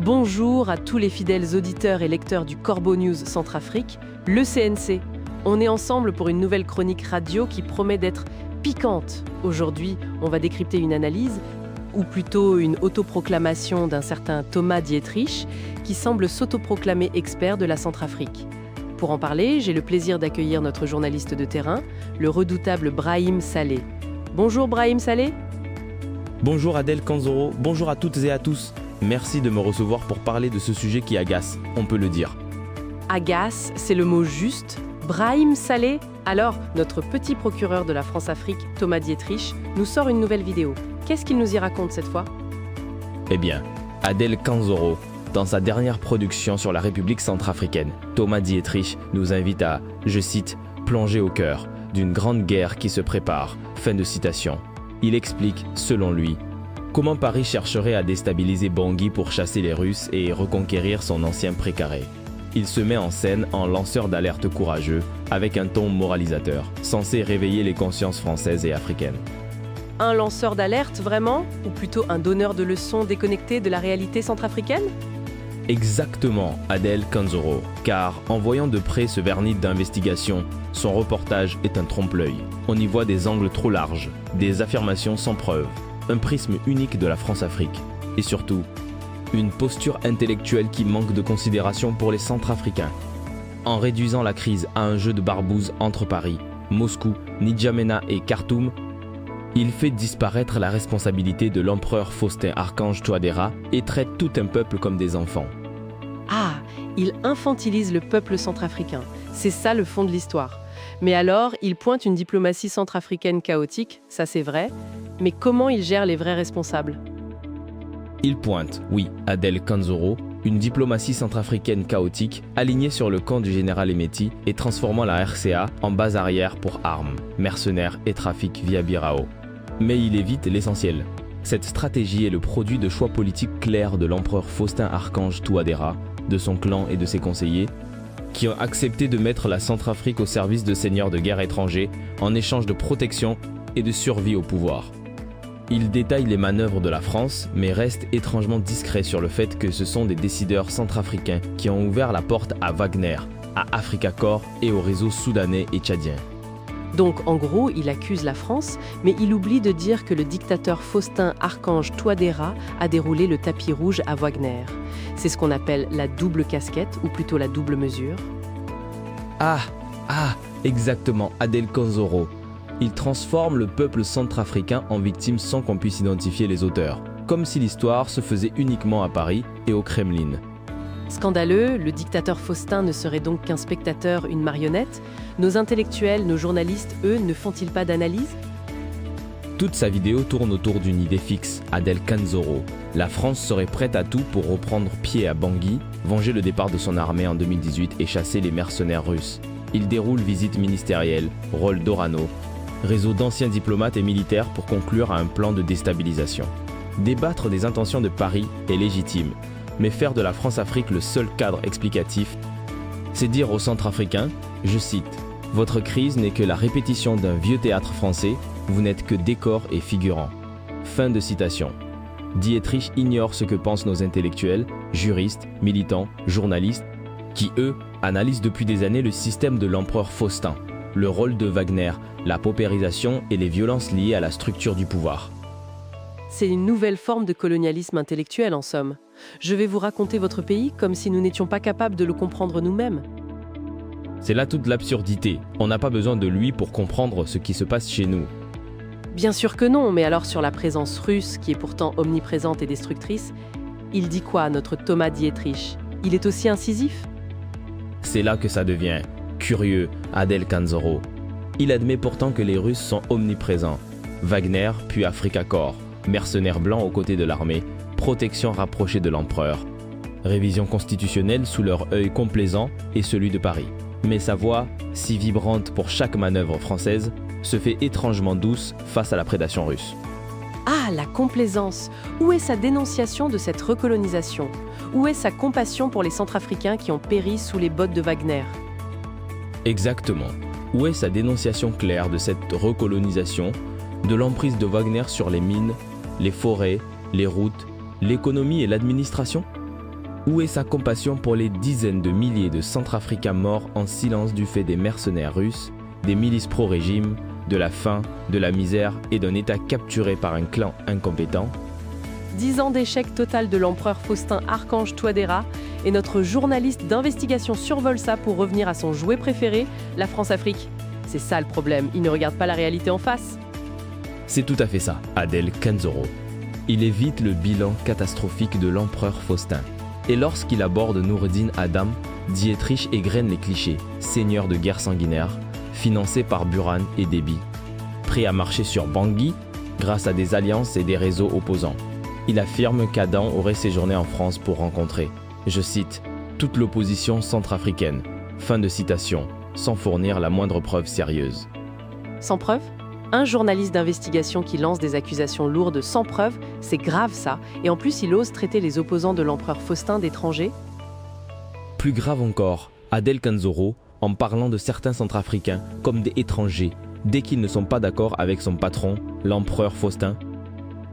Bonjour à tous les fidèles auditeurs et lecteurs du Corbeau News Centrafrique, le CNC. On est ensemble pour une nouvelle chronique radio qui promet d'être piquante. Aujourd'hui, on va décrypter une analyse, ou plutôt une autoproclamation d'un certain Thomas Dietrich, qui semble s'autoproclamer expert de la Centrafrique. Pour en parler, j'ai le plaisir d'accueillir notre journaliste de terrain, le redoutable Brahim Saleh. Bonjour Brahim Saleh. Bonjour Adèle Kanzoro, bonjour à toutes et à tous. Merci de me recevoir pour parler de ce sujet qui agace, on peut le dire. Agace, c'est le mot juste. Brahim Saleh. Alors, notre petit procureur de la France-Afrique, Thomas Dietrich, nous sort une nouvelle vidéo. Qu'est-ce qu'il nous y raconte cette fois ? Eh bien, Adèle Kanzoro, dans sa dernière production sur la République centrafricaine, Thomas Dietrich nous invite à, je cite, « plonger au cœur d'une grande guerre qui se prépare ». Fin de citation. Il explique, selon lui, comment Paris chercherait à déstabiliser Bangui pour chasser les Russes et reconquérir son ancien précaré. Il se met en scène en lanceur d'alerte courageux, avec un ton moralisateur, censé réveiller les consciences françaises et africaines. Un lanceur d'alerte, vraiment ? Ou plutôt un donneur de leçons déconnecté de la réalité centrafricaine ? Exactement, Adèle Kanzoro, car en voyant de près ce vernis d'investigation, son reportage est un trompe-l'œil. On y voit des angles trop larges, des affirmations sans preuve, un prisme unique de la France-Afrique, et surtout, une posture intellectuelle qui manque de considération pour les Centrafricains. En réduisant la crise à un jeu de barbouze entre Paris, Moscou, N'Djamena et Khartoum, il fait disparaître la responsabilité de l'empereur Faustin Archange Touadéra et traite tout un peuple comme des enfants. Ah, il infantilise le peuple centrafricain. C'est ça le fond de l'histoire. Mais alors, il pointe une diplomatie centrafricaine chaotique, ça c'est vrai, mais comment il gère les vrais responsables ? Il pointe, oui, Adèle Kanzoro, une diplomatie centrafricaine chaotique alignée sur le camp du général Emeti et transformant la RCA en base arrière pour armes, mercenaires et trafic via Birao. Mais il évite l'essentiel. Cette stratégie est le produit de choix politiques clairs de l'empereur Faustin Archange Touadéra, de son clan et de ses conseillers, qui ont accepté de mettre la Centrafrique au service de seigneurs de guerre étrangers en échange de protection et de survie au pouvoir. Il détaille les manœuvres de la France, mais reste étrangement discret sur le fait que ce sont des décideurs centrafricains qui ont ouvert la porte à Wagner, à Africa Corps et au réseau soudanais et tchadien. Donc en gros, il accuse la France, mais il oublie de dire que le dictateur Faustin Archange Touadéra a déroulé le tapis rouge à Wagner. C'est ce qu'on appelle la double casquette, ou plutôt la double mesure. Ah, exactement, Adèle Kanzoro. Il transforme le peuple centrafricain en victime sans qu'on puisse identifier les auteurs, comme si l'histoire se faisait uniquement à Paris et au Kremlin. Scandaleux, le dictateur Faustin ne serait donc qu'un spectateur, une marionnette. Nos intellectuels, nos journalistes, eux, ne font-ils pas d'analyse ? Toute sa vidéo tourne autour d'une idée fixe, Adèle Kanzoro. La France serait prête à tout pour reprendre pied à Bangui, venger le départ de son armée en 2018 et chasser les mercenaires russes. Il déroule visite ministérielle, rôle d'Orano, réseau d'anciens diplomates et militaires pour conclure à un plan de déstabilisation. Débattre des intentions de Paris est légitime, mais faire de la France-Afrique le seul cadre explicatif, c'est dire aux Centrafricains, je cite, « Votre crise n'est que la répétition d'un vieux théâtre français, vous n'êtes que décor et figurant. » Fin de citation. Dietrich ignore ce que pensent nos intellectuels, juristes, militants, journalistes, qui eux analysent depuis des années le système de l'empereur Faustin, le rôle de Wagner, la paupérisation et les violences liées à la structure du pouvoir. C'est une nouvelle forme de colonialisme intellectuel en somme. Je vais vous raconter votre pays comme si nous n'étions pas capables de le comprendre nous-mêmes. C'est là toute l'absurdité. On n'a pas besoin de lui pour comprendre ce qui se passe chez nous. Bien sûr que non, mais alors sur la présence russe, qui est pourtant omniprésente et destructrice, il dit quoi, notre Thomas Dietrich ? Il est aussi incisif ? C'est là que ça devient curieux, Adèle Kanzoro. Il admet pourtant que les Russes sont omniprésents. Wagner, puis Africa Corps, mercenaires blancs aux côtés de l'armée, protection rapprochée de l'empereur. Révision constitutionnelle sous leur œil complaisant et celui de Paris. Mais sa voix, si vibrante pour chaque manœuvre française, se fait étrangement douce face à la prédation russe. Ah, la complaisance ! Où est sa dénonciation de cette recolonisation ? Où est sa compassion pour les Centrafricains qui ont péri sous les bottes de Wagner ? Exactement. Où est sa dénonciation claire de cette recolonisation, de l'emprise de Wagner sur les mines, les forêts, les routes, l'économie et l'administration ? Où est sa compassion pour les dizaines de milliers de Centrafricains morts en silence du fait des mercenaires russes, des milices pro-régime, de la faim, de la misère et d'un État capturé par un clan incompétent? 10 ans d'échec total de l'empereur Faustin Archange Touadéra, et notre journaliste d'investigation survole ça pour revenir à son jouet préféré, la France-Afrique. C'est ça le problème, il ne regarde pas la réalité en face. C'est tout à fait ça, Adel Kanzoro. Il évite le bilan catastrophique de l'empereur Faustin. Et lorsqu'il aborde Noureddin Adam, Dietrich égrène les clichés, seigneur de guerre sanguinaire, financé par Buran et Déby. Prêt à marcher sur Bangui, grâce à des alliances et des réseaux opposants. Il affirme qu'Adam aurait séjourné en France pour rencontrer, je cite, toute l'opposition centrafricaine. Fin de citation, sans fournir la moindre preuve sérieuse. Sans preuve ? Un journaliste d'investigation qui lance des accusations lourdes sans preuve, c'est grave ça. Et en plus, il ose traiter les opposants de l'empereur Faustin d'étrangers. Plus grave encore, Adel Kanzoro, en parlant de certains Centrafricains comme des étrangers, dès qu'ils ne sont pas d'accord avec son patron, l'empereur Faustin,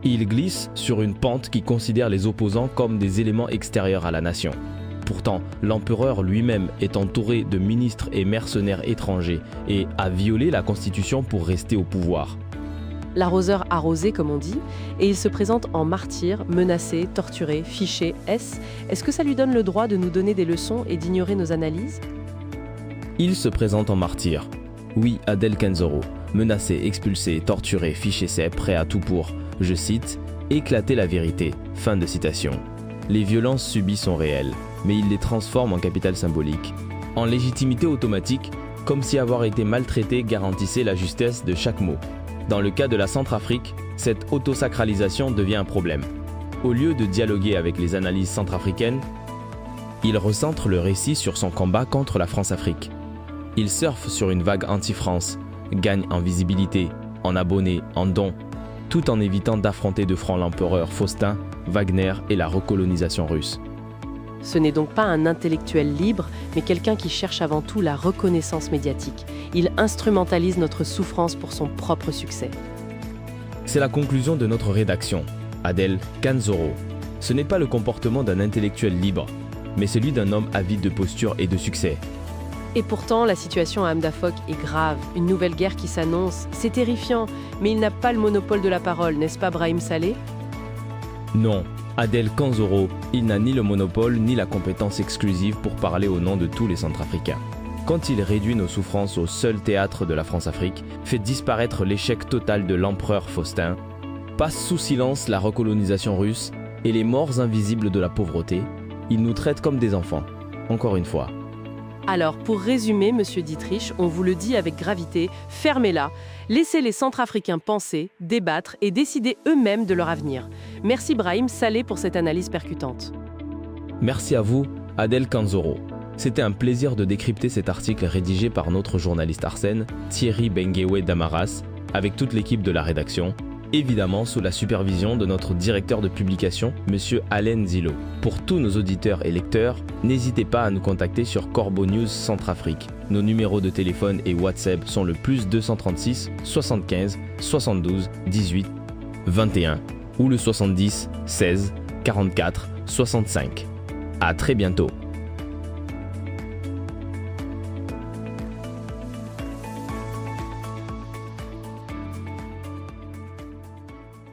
il glisse sur une pente qui considère les opposants comme des éléments extérieurs à la nation. Pourtant, l'empereur lui-même est entouré de ministres et mercenaires étrangers et a violé la constitution pour rester au pouvoir. L'arroseur arrosé, comme on dit, et il se présente en martyr, menacé, torturé, fiché. Est-ce que ça lui donne le droit de nous donner des leçons et d'ignorer nos analyses ? Il se présente en martyr. Oui, Adel Kanzoro, menacé, expulsé, torturé, fiché, c'est prêt à tout pour, je cite, éclater la vérité. Fin de citation. Les violences subies sont réelles, mais il les transforme en capital symbolique, en légitimité automatique, comme si avoir été maltraité garantissait la justesse de chaque mot. Dans le cas de la Centrafrique, cette autosacralisation devient un problème. Au lieu de dialoguer avec les analyses centrafricaines, il recentre le récit sur son combat contre la France-Afrique. Il surfe sur une vague anti-France, gagne en visibilité, en abonnés, en dons, tout en évitant d'affronter de front l'empereur Faustin, Wagner et la recolonisation russe. Ce n'est donc pas un intellectuel libre, mais quelqu'un qui cherche avant tout la reconnaissance médiatique. Il instrumentalise notre souffrance pour son propre succès. C'est la conclusion de notre rédaction. Adel Kanzoro. Ce n'est pas le comportement d'un intellectuel libre, mais celui d'un homme avide de posture et de succès. Et pourtant, la situation à Hamdafok est grave. Une nouvelle guerre qui s'annonce, c'est terrifiant. Mais il n'a pas le monopole de la parole, n'est-ce pas, Brahim Saleh ? Non, Adel Kanzoro, il n'a ni le monopole ni la compétence exclusive pour parler au nom de tous les Centrafricains. Quand il réduit nos souffrances au seul théâtre de la France-Afrique, fait disparaître l'échec total de l'empereur Faustin, passe sous silence la recolonisation russe et les morts invisibles de la pauvreté, il nous traite comme des enfants, encore une fois. Alors, pour résumer, Monsieur Dietrich, on vous le dit avec gravité, fermez-la, laissez les Centrafricains penser, débattre et décider eux-mêmes de leur avenir. Merci Brahim Saleh pour cette analyse percutante. Merci à vous, Adel Kanzoro. C'était un plaisir de décrypter cet article rédigé par notre journaliste Arsène, Thierry Benguewe Damaras, avec toute l'équipe de la rédaction, évidemment sous la supervision de notre directeur de publication, Monsieur Alain Zilo. Pour tous nos auditeurs et lecteurs, n'hésitez pas à nous contacter sur Corbeau News Centrafrique. Nos numéros de téléphone et WhatsApp sont le +236 75 72 18 21 ou le 70 16 44 65. À très bientôt.